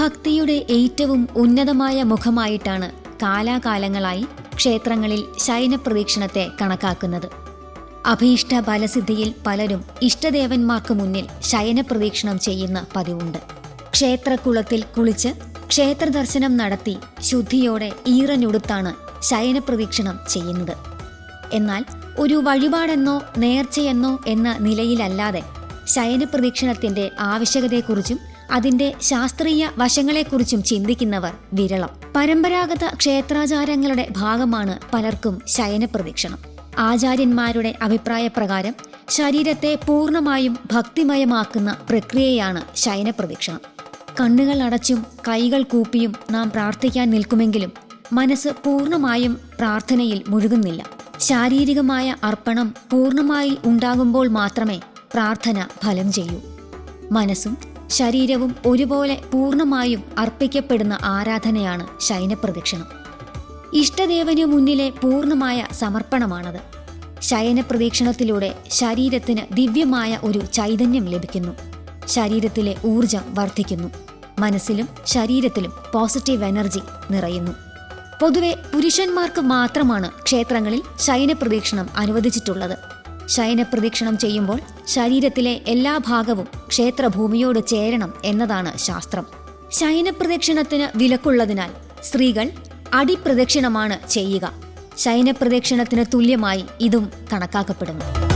ഭക്തിയുടെ ഏറ്റവും ഉന്നതമായ മുഖമായിട്ടാണ് കാലാകാലങ്ങളായി ക്ഷേത്രങ്ങളിൽ ശയനപ്രദക്ഷിണത്തെ കണക്കാക്കുന്നത്. അഭീഷ്ട ബലസിദ്ധിയിൽ പലരും ഇഷ്ടദേവന്മാർക്ക് മുന്നിൽ ശയനപ്രദക്ഷിണം ചെയ്യുന്ന പതിവുണ്ട്. ക്ഷേത്രക്കുളത്തിൽ കുളിച്ച് ക്ഷേത്രദർശനം നടത്തി ശുദ്ധിയോടെ ഈറനുടുത്താണ് ശയനപ്രദക്ഷിണം ചെയ്യുന്നത്. എന്നാൽ ഒരു വഴിപാടെന്നോ നേർച്ചയെന്നോ എന്ന നിലയിലല്ലാതെ ശയനപ്രദക്ഷിണത്തിന്റെ ആവശ്യകതയെക്കുറിച്ചും അതിന്റെ ശാസ്ത്രീയ വശങ്ങളെക്കുറിച്ചും ചിന്തിക്കുന്നവർ വിരളം. പരമ്പരാഗത ക്ഷേത്രാചാരങ്ങളുടെ ഭാഗമാണ് പലർക്കും ശയനപ്രദക്ഷിണം. ആചാര്യന്മാരുടെ അഭിപ്രായപ്രകാരം ശരീരത്തെ പൂർണ്ണമായും ഭക്തിമയമാക്കുന്ന പ്രക്രിയയാണ് ശയനപ്രദക്ഷിണം. കണ്ണുകൾ അടച്ചും കൈകൾ കൂപ്പിയും നാം പ്രാർത്ഥിക്കാൻ നിൽക്കുമെങ്കിലും മനസ്സ് പൂർണ്ണമായും പ്രാർത്ഥനയിൽ മുഴുകുന്നില്ല. ശാരീരികമായ അർപ്പണം പൂർണ്ണമായി ഉണ്ടാകുമ്പോൾ മാത്രമേ പ്രാർത്ഥന ഫലം ചെയ്യൂ. മനസ്സും ശരീരവും ഒരുപോലെ പൂർണ്ണമായും അർപ്പിക്കപ്പെടുന്ന ആരാധനയാണ് ശയനപ്രദക്ഷിണം. ഇഷ്ടദേവനു മുന്നിലെ പൂർണ്ണമായ സമർപ്പണമാണത്. ശയനപ്രദക്ഷിണത്തിലൂടെ ശരീരത്തിന് ദിവ്യമായ ഒരു ചൈതന്യം ലഭിക്കുന്നു. ശരീരത്തിലെ ഊർജം വർദ്ധിക്കുന്നു. മനസ്സിലും ശരീരത്തിലും പോസിറ്റീവ് എനർജി നിറയുന്നു. പൊതുവെ പുരുഷന്മാർക്ക് മാത്രമാണ് ക്ഷേത്രങ്ങളിൽ ശയനപ്രദക്ഷിണം അനുവദിച്ചിട്ടുള്ളത്. ശയനപ്രദക്ഷിണം ചെയ്യുമ്പോൾ ശരീരത്തിലെ എല്ലാ ഭാഗവും ക്ഷേത്രഭൂമിയോട് ചേരണം എന്നതാണ് ശാസ്ത്രം. ശയനപ്രദക്ഷിണത്തിന് വിലക്കുള്ളതിനാൽ സ്ത്രീകൾ അടിപ്രദക്ഷിണമാണ് ചെയ്യുക. ശയനപ്രദക്ഷിണത്തിന് തുല്യമായി ഇതും കണക്കാക്കപ്പെടുന്നു.